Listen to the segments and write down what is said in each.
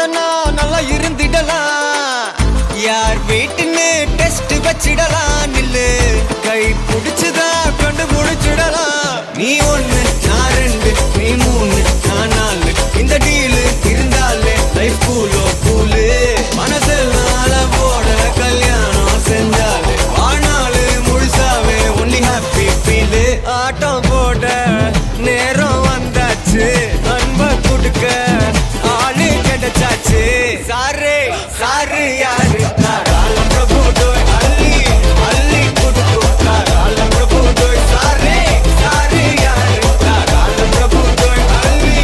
இல்லனா நல்லா இருந்திடலாம். யார் வீட்டுன்னு டெஸ்ட் வச்சிடலாம். நில்லு கை புடிச்சுதா கண்டு முடிச்சிடலாம். நீ ஒண்ணு நான் ரெண்டு நீ மூணு நான் நாலு இந்த டீலு இருந்தாலே லைஃப் கூலோ கூலு. மனசெல்லாம் போட கல்யாணம் செஞ்சாலே ஆனாலு முழுசாவே ஒன்லி ஹாப்பி ஃபீலு. ஆட்டம் போட நேரம் வந்தாச்சு அன்ப கொடுக்க ஆளு கிடைச்சாச்சு. சாரு சாரு யாரு காலம் பிரபு டோய் அள்ளி அள்ளி கொடுக்கும் காலம் பிரபு டோய். சாரு சாரு யாரு காலம் பிரபு டோய் அள்ளி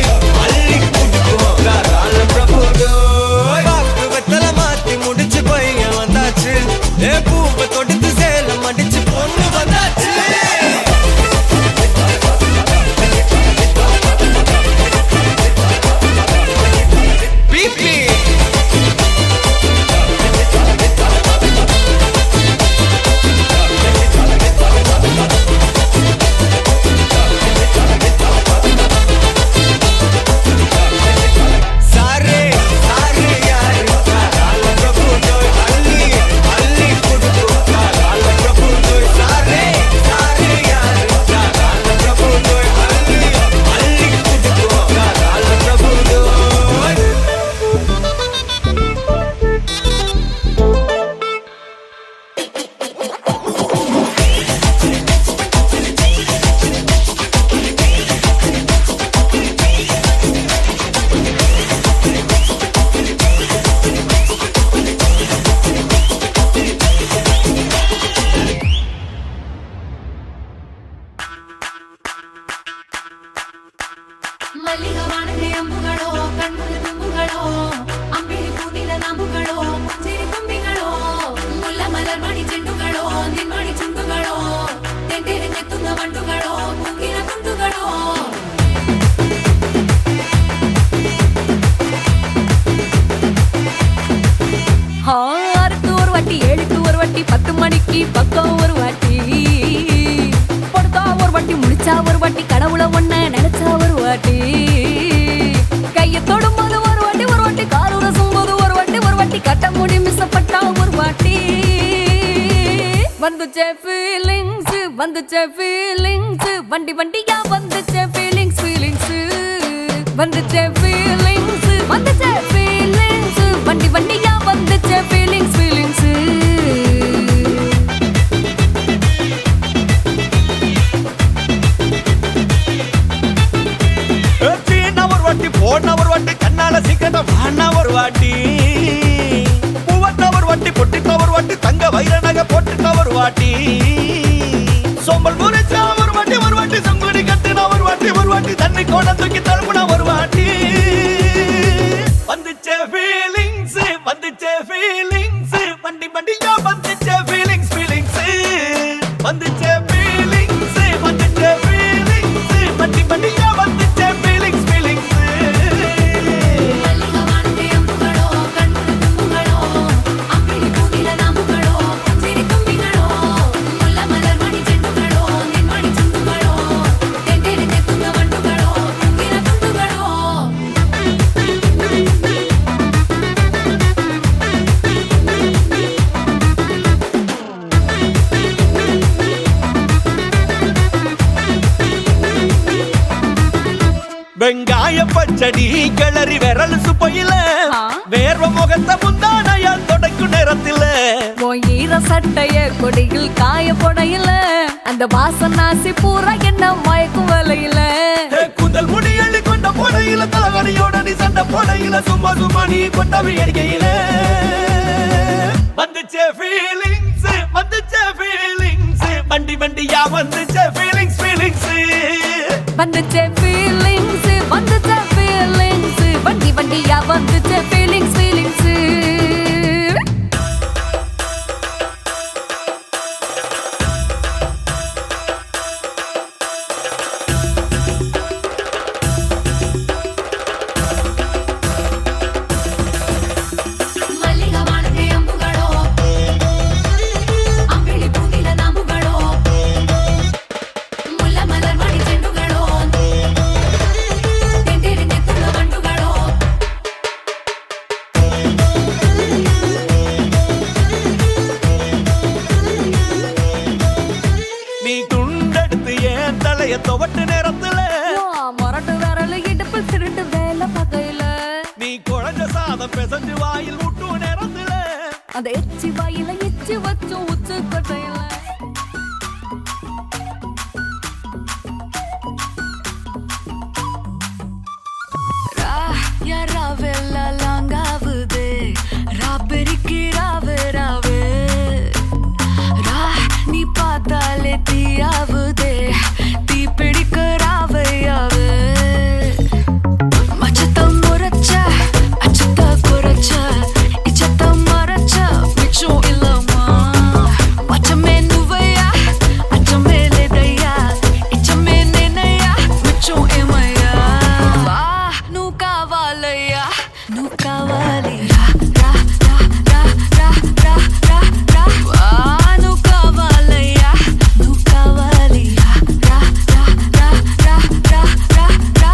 அள்ளி கொடுக்கும் காலம் பிரபு டோய். பாக்கு வெத்தல மாத்தி முடிச்சு பையன் வந்தாச்சு. ஏ பூவை தொடுத்து சேலம் அடிச்சு பொண்ணு வந்தாச்சு. பக்கம் ஒரு வாட்டி படுத்தா ஒரு வாட்டி முடிச்சா ஒரு வாட்டி கடவுளை ஒன்ன நினைச்சா ஒரு வாட்டி கைய தொடும்போது ஒரு வாட்டி காரு ரசும் போது ஒரு வாட்டி கட்ட முடி மிசப்பட்டா ஒரு வாட்டி. வந்துச்சே ஃபீலிங்ஸ் வண்டி வண்டியா வந்துச்சே ஃபீலிங்ஸ் வந்துச்சே ஃபீலிங்ஸ் வண்டி வண்டியா வந்துச்சே ஃபீலிங்ஸ். போன ஒரு வாட்டி கண்ணால சீக்கிரம் வாண்ணா ஒரு வாட்டி. பூவத்த ஒரு வாட்டி பொட்டித்த ஒரு வாட்டி தங்க வைர நகை போட்டுட்ட ஒரு வாட்டி. சோம்பல் முறைச்சா ஒரு வாட்டி சங்குடி கட்டுனா ஒரு வாட்டி தண்ணி கோட தூக்கி தழுப்புனா ஒரு வாட்டி. வந்துச்சே ஃபீலிங்ஸ் வண்டி வண்டியா வந்துச்சே ஃபீலிங்ஸ் வந்துச்சே ஃபீலிங்ஸ் வண்டி வண்டியா வந்துச்சே ஃபீலிங்ஸ். வெங்காய பச்சடி கிளறி விரல் சுப்பையில வேர்வ முகத்த முந்தானையால் தொடக்கும் நேரத்தில ஈர சட்டைய கொடியில் காய பொடையில அந்த வாசனாசி பூரா என்ன மயக்கும் வலையில குந்தல் முடியள்ளி கொண்ட பொடையில தலவடியோட நீ சண்ட பொடையில சும்மா நீ கொண்டவி அடிக்கையில வந்துச்சே ஃபீலிங்ஸ் வண்டி வண்டியா வந்துச்சே ஃபீலிங்ஸ் வந்துச்சே ஃபீலிங்ஸ் வண்டி வண்டியா வந்துச்சே ஃபீலிங்ஸ். சாதம் பெசஞ்சு வாயில் விட்டு நேரத்துல அந்த எச்சி வாயில எச்சி வச்சோம் உச்சு கொட்டையில ராவெல்ல லாங்காவுது ராபெரிக்கு ராவே ரா நீ பார்த்தாலே தீயாவுதே தீ பிடிக்க ராவையாவே மச்சத்தம் முறைச்ச அச்சத்த குறைச்ச இச்சத்தம் மறைச்ச மிச்சம் இல்லம்மா மச்சமே நுவையா அச்சமே லேதையா இச்சமே நேனையா மிச்சம் ஏமையா வா நூ காவாலையா நூ காவாலியா ரா ரா ரா ரா ரா ரா ரா வா நூ காவாலையா நூ காவாலியா ரா ரா ரா ரா ரா ரா ரா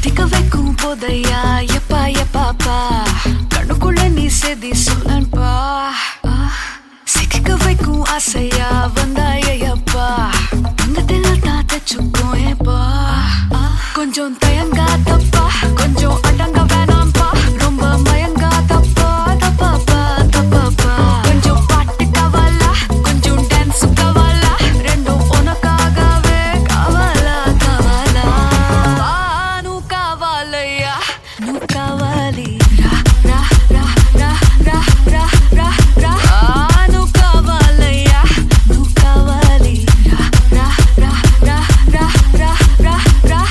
திக்க வைக்கும் போதையா எப்பா எப்பாப்பா கண்ணுக்குள்ள நீ செதி சொல்லன்பா சிக்க வைக்கும் ஆசையா வந்தாயப்பா தங்கத்தில் தான் தச்சுக்கும் ஏப்பா கொஞ்சம் தயங்காதப்பா கொஞ்சம் அடங்க வேணாம்பா ரொம்ப மயங்காதப்பா தப்பாப்பா தப்பாப்பா கொஞ்சம் பாட்டு கவலா கொஞ்சம் டான்ஸ் கவலா ரெண்டும் உனக்காகவே கவலா கவலா நூ காவாலையா நூ காவாலி ரா ரா ரா ரா ரா ரா ரா ரா நூ காவாலையா நூ காவாலி ரா ரா ரா ரா ரா ரா ரா ரா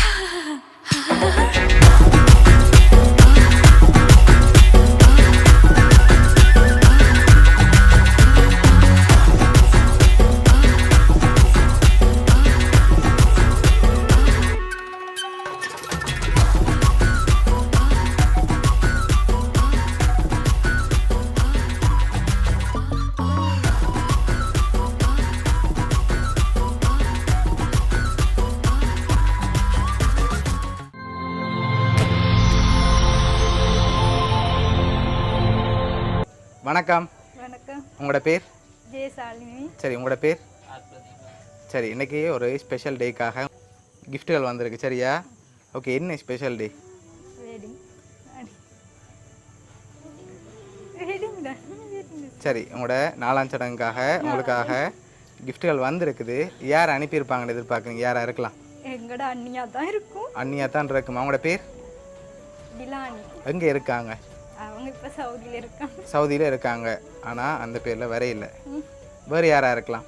வணக்கம். வணக்கம். உங்களோட பேர்? ஜெயசாலினி. சரி, உங்களோட பேர்? சரி, இன்னைக்கு ஒரு ஸ்பெஷல் டேக்காக கிஃப்ட்டுகள் வந்திருக்கு. சரியா? ஓகே, என்ன ஸ்பெஷல் டே? வெட்டிங். வெட்டிங் தான். சரி, உங்களோட 4ஆம் சடங்குக்காக உங்களுக்காக கிஃப்ட்டுகள் வந்திருக்குது. யார் அனுப்பியிருப்பாங்கன்னு எதிர்பார்க்குறீங்க? யாராக இருக்கலாம்? எங்கட அண்ணியா தான் இருக்கும். அண்ணியா தான் இருக்குமா? உங்களோட பேர்? டிலானி. எங்கே இருக்காங்க? அவங்க இப்போ சவுதியில் இருக்காங்க. சவுதியில் இருக்காங்க, ஆனால் அந்த பேரில் வர இல்லை. வேறு யாராக இருக்கலாம்?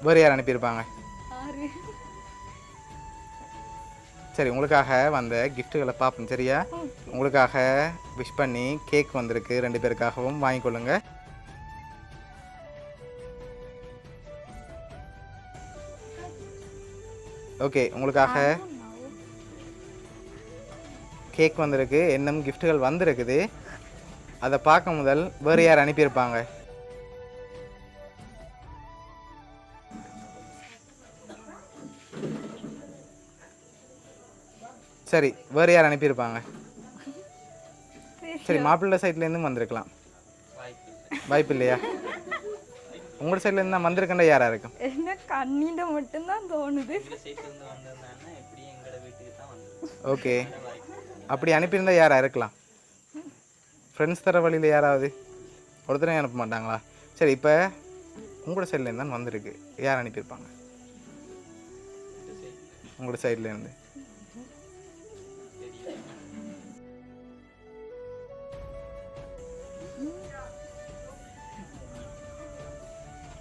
வேறு யார் அனுப்பியிருப்பாங்க? சரி, உங்களுக்காக வந்த கிஃப்ட்டுகளை பார்ப்போம். சரியா? உங்களுக்காக விஷ் பண்ணி கேக் வந்திருக்கு, 2 பேருக்காகவும் வாங்கிக்கொள்ளுங்க. ஓகே, உங்களுக்காக கேக் வந்திருக்கு, இன்னும் கிஃப்ட்டுகள் வந்திருக்குது. அதை பார்க்க முதல் வேறு யார் அனுப்பியிருப்பாங்க? சரி, வேறு யார் அனுப்பியிருப்பாங்க? சரி, மாப்பிள்ளை சைட்லேருந்து வந்திருக்கலாம். வாய்ப்பு இல்லையா? உங்களோட சைட்லேருந்து தான் வந்திருக்கேன்டா யாராக இருக்கும்? என்ன கண்ணிட மட்டும்தான் தோணுது. ஓகே, அப்படி அனுப்பியிருந்தா யாராக இருக்கலாம்? ஃப்ரெண்ட்ஸ் தர வழியில் யாராவது ஒருத்தரையும் அனுப்ப மாட்டாங்களா? சரி, இப்போ உங்களோட சைட்லேருந்து தான் வந்திருக்கு. யார் அனுப்பியிருப்பாங்க? உங்களோட சைட்லேருந்து.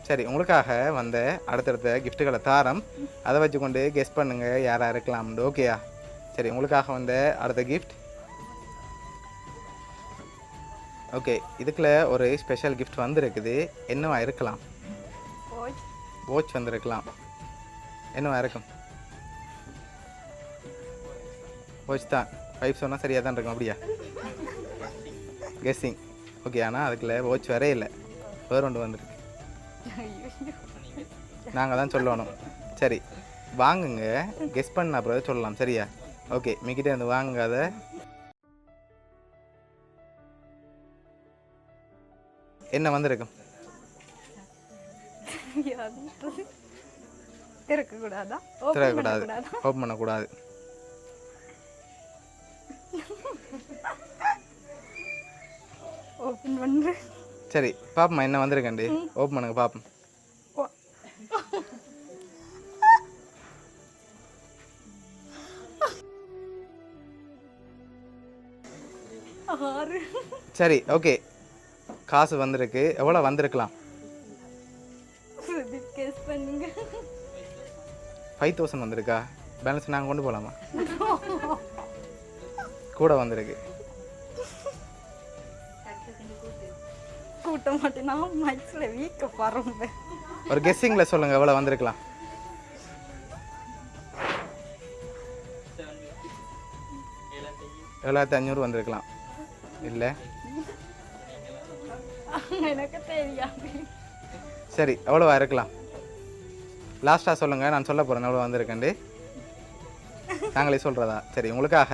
சரி, உங்களுக்காக வந்த அடுத்தடுத்த கிஃப்ட்டுகளை தாரம், அதை வச்சுக்கொண்டு கெஸ் பண்ணுங்கள் யாராக இருக்கலாம்னு. ஓகேயா? சரி, உங்களுக்காக வந்த அடுத்த கிஃப்ட். ஓகே, இதுக்குள்ள ஒரு ஸ்பெஷல் கிஃப்ட் வந்திருக்குது. என்னவா இருக்கலாம்? வாட்ச் வந்திருக்கலாம். என்னவா இருக்கும்? வாட்ச் தான். 5 சொன்னால் சரியாக தான் இருக்கும். அப்படியா? கெஸ்ஸிங். ஓகே, ஆனால் அதுக்குள்ள வாட்ச் வரே இல்லை, வேறு ஒன்று வந்துருக்கு. நாங்கள் தான் சொல்லணும். சரி வாங்குங்க, கெஸ் பண்ண அப்புறம் சொல்லலாம். சரியா? ஓகே, மிக்கிட்டே இருந்து வாங்காத. என்ன வந்திருக்கும்? திறக்கக்கூடாதா? திறக்கக்கூடாது, ஓப்பன் பண்ணக்கூடாது. ஓப்பன் பண்ணு. சரி பாப்போம்மா, என்ன வந்திருக்கேன்டி? ஓப்பன் பண்ணுங்க பாப்போம். சரி ஓகே, காசு வந்திருக்கு. எவ்வளோ வந்திருக்கலாம்? கெஸ் பண்ணுங்க. 5000 வந்திருக்கா? பேலன்ஸ் நாங்கள் கொண்டு போகலாமா? கூட வந்திருக்கு. கூட்ட மாட்டேன், நான் மைக்ஸ்ல வீக்க பறம்ப. ஒரு கெஸ்ஸிங்கில் சொல்லுங்கள், எவ்வளோ வந்திருக்கலாம்? 7500 வந்திருக்கலாம். இல்லை எனக்கு தெரியாது. சரி எவ்வளோவா இருக்கலாம்? லாஸ்ட்டாக சொல்லுங்கள், நான் சொல்ல போகிறேன் எவ்வளோ வந்திருக்கேன்டி. நாங்களே சொல்கிறதா? சரி, உங்களுக்காக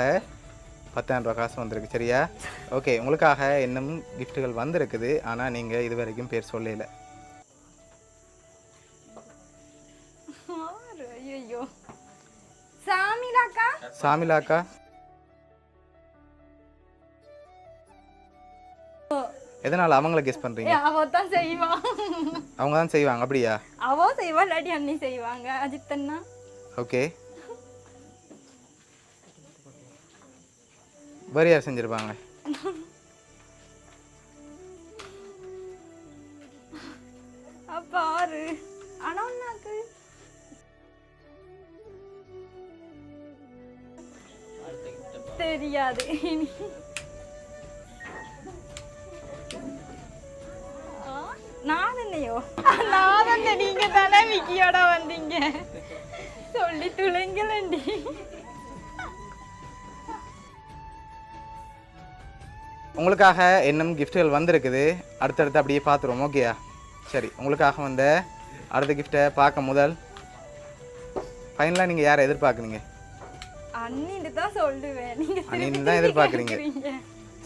10,000 ரூபா காசு வந்திருக்கு. சரியா? ஓகே, உங்களுக்காக இன்னும் கிஃப்ட்டுகள் வந்திருக்குது, ஆனால் நீங்கள் இது வரைக்கும் பேர் சொல்லல. ஐயோ, சாமிலாக்கா. சாமிலாக்கா எதனால் அவங்கள கெஸ் பண்ணுறீங்க? அவ தான் செய்வா. அவங்க தான் செய்வாங்க. அப்படியா? அவ செய்வா, இல்லாட்டி அண்ணி செய்வாங்க. அஜித் அண்ணா. ஓகே, வேறு யார் செஞ்சுருப்பாங்க? பாரு அண்ணாக்கு தெரியாது. நான் என்னையோ, நான் என்ன, நீங்க தானே விக்கியோட வந்தீங்க. சொல்லி துளைங்களண்டி. உங்களுக்காக இன்னும் கிஃப்ட்டுகள் வந்திருக்குது, அடுத்தடுத்து அப்படியே பார்த்துருவோம். ஓகேயா? சரி, உங்களுக்காக வந்த அடுத்த கிஃப்ட்டை பார்க்க முதல் ஃபைனலாக நீங்கள் யாரை எதிர்பார்க்குறீங்க? அண்ணின்னு தான் சொல்லுவேன். நீங்கள் அண்ணின்னு தான் எதிர்பார்க்குறீங்க.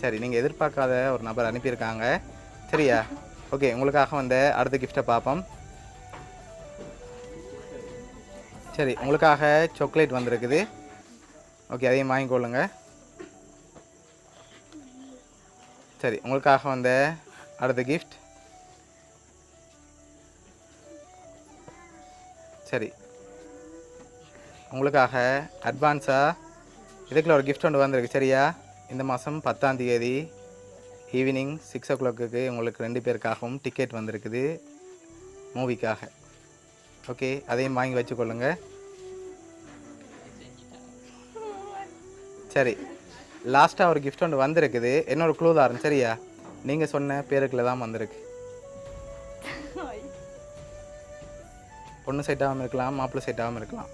சரி, நீங்கள் எதிர்பார்க்காத ஒரு நபர் அனுப்பியிருக்காங்க. சரியா? ஓகே, உங்களுக்காக வந்த அடுத்த கிஃப்ட்டை பார்ப்போம். சரி, உங்களுக்காக சாக்லேட் வந்திருக்குது. ஓகே, அதையும் வாங்கிக்கொள்ளுங்க. சரி, உங்களுக்காக வந்த அடுத்த கிஃப்ட். சரி, உங்களுக்காக அட்வான்ஸாக இதுக்குள்ள ஒரு கிஃப்ட் ஒன்று வந்திருக்கு. சரியா? இந்த மாதம் 10ஆம் தேதி ஈவினிங் 6 o'clock உங்களுக்கு 2 பேருக்காகவும் டிக்கெட் வந்திருக்குது மூவிக்காக. ஓகே, அதையும் வாங்கி வச்சுக்கொள்ளுங்க. சரி, லாஸ்ட்டாக ஒரு கிஃப்ட் ஒன்று வந்திருக்குது. என்னோட க்ளூ தாரன். சரியா? நீங்கள் சொன்ன பேருக்குள்ள தான் வந்திருக்கு. பொண்ணு சைட்டாகவும் இருக்கலாம், மாப்பிள்ளை சைட்டாகவும் இருக்கலாம்.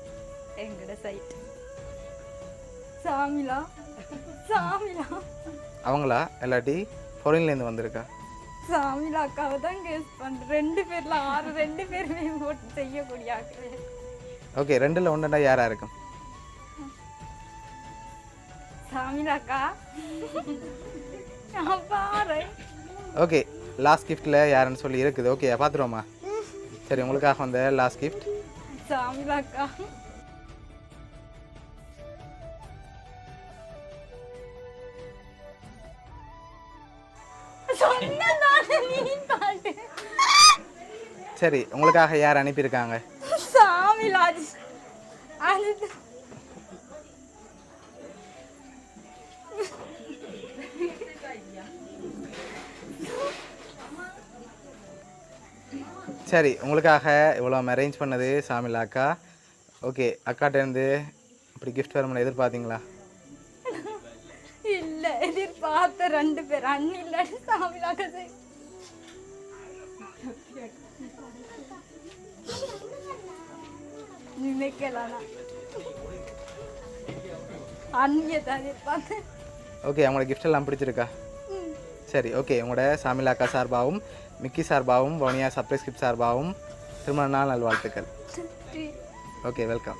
எங்கட சைட். சாமிலா. சாமிலா அவங்களா? இல்லாட்டி ஃபாரின்லேருந்து வந்திருக்கா? சாமிலா அக்காவை தான் கெஸ் பண்ணுறேன். 2 பேர்ல 6, 2 பேருமே போட்டு செய்யக்கூடிய ஆக்கள். ஓகே, 2ல் 1 யாராக இருக்கும்? சாமிலா அக்கா. நான் பாரு. ஓகே, லாஸ்ட் கிஃப்ட்டில் யாருன்னு சொல்லி இருக்குது. ஓகே, பார்த்துருவோமா? சரி, உங்களுக்காக வந்த லாஸ்ட் கிஃப்ட் சாமிலா அக்கா. சரி, உங்களுக்காக யார் அனுப்பியிருக்காங்க? சாமிலாஜ். சரி, உங்களுக்காக இவ்வளோ அரேஞ்ச் பண்ணது சாமிலா அக்கா. ஓகே, அக்காட்டேருந்து இப்படி கிஃப்ட் வரும்னு எதிர்பார்த்தீங்களா? இல்லை, எதிர்பார்த்த 2 பேர். அண்ணி இல்லாட்டி சாமிலா அக்கா. யோசிக்கலாம் அந்நிய தான் பார்த்தேன். ஓகே அவங்களோட gift எல்லாம் பிடிச்சிருக்கா? சரி ஓகே உங்களோட சாமிலா அக்கா சார்பாகவும் மிக்கி சார்பாகவும் வவுனியா சர்ப்ரைஸ் கிஃப்ட் சார்பாகவும் திருமண நாள் நல்வாழ்த்துக்கள். Okay welcome.